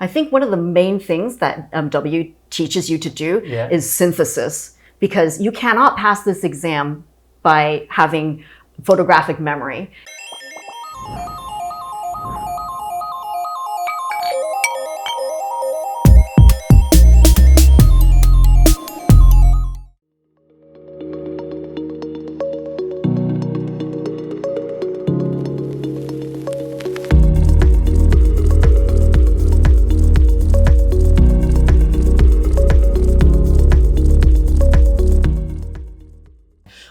I think one of the main things that MW teaches you to do is synthesis, because you cannot pass this exam by having photographic memory.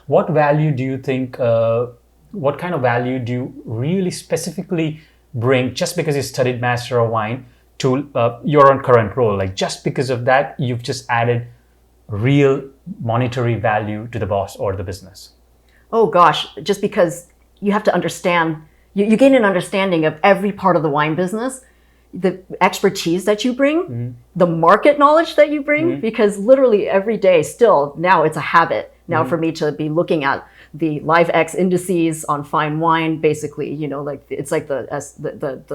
What value do you think, what kind of value do you really specifically bring just because you studied Master of Wine to your own current role? Like just because of that, you've just added real monetary value to the boss or the business? Oh gosh, just because you have to understand, you gain an understanding of every part of the wine business, the expertise that you bring, the market knowledge that you bring, because literally every day still, now it's a habit. Now for me to be looking at the LiveX indices on fine wine, basically, you know, like it's like the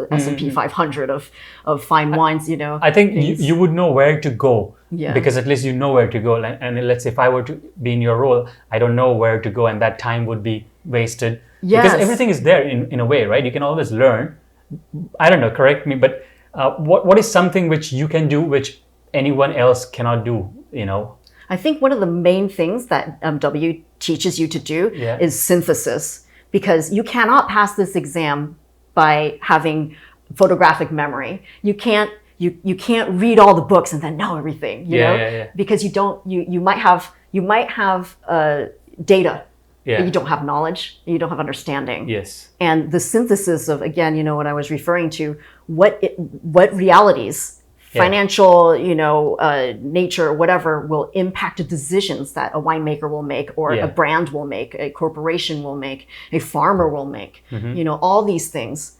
S&P 500 of fine wines, you know. I think you would know where to go, because at least you know where to go. And let's say if I were to be in your role, I don't know where to go, and that time would be wasted. Because everything is there in a way, right? You can always learn. I don't know, correct me, but what is something which you can do which anyone else cannot do, you know? I think one of the main things that MW teaches you to do is synthesis, because you cannot pass this exam by having photographic memory. You can't read all the books and then know everything, you know, because you might have data, but you don't have knowledge, you don't have understanding. Yes. And the synthesis of, again, you know, what I was referring to, what realities, financial, you know, nature, whatever, will impact the decisions that a winemaker will make, or a brand will make, a corporation will make, a farmer will make. You know, all these things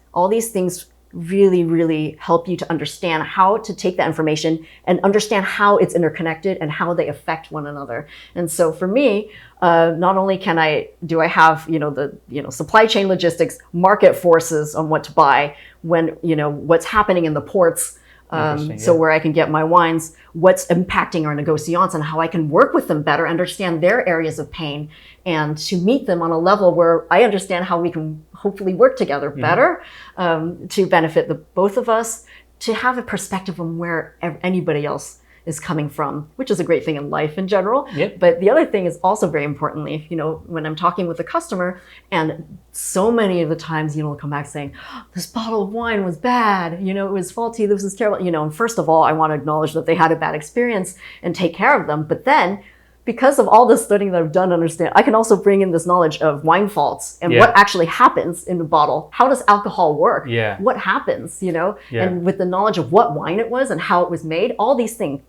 really, really help you to understand how to take that information and understand how it's interconnected and how they affect one another. And so for me, not only do I have, you know, the, you know, supply chain logistics, market forces on what to buy, when, you know, what's happening in the ports, so where I can get my wines, what's impacting our negociants and how I can work with them better, understand their areas of pain, and to meet them on a level where I understand how we can hopefully work together better, to benefit the both of us, to have a perspective on where anybody else is coming from, which is a great thing in life in general. But the other thing is also very importantly, you know, when I'm talking with a customer, and so many of the times, you know, they'll come back saying, oh, this bottle of wine was bad, you know, it was faulty, this was terrible, you know, and first of all, I want to acknowledge that they had a bad experience and take care of them. But then, because of all this studying that I've done to understand, I can also bring in this knowledge of wine faults and what actually happens in the bottle. How does alcohol work? What happens, you know? And with the knowledge of what wine it was and how it was made, all these things,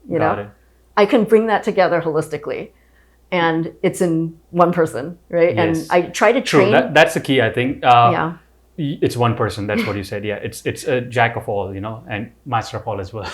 you know, I can bring that together holistically. And it's in one person, right? And I try to train. That's the key, I think. It's one person, that's what you said. It's a jack of all, you know, and master of all as well.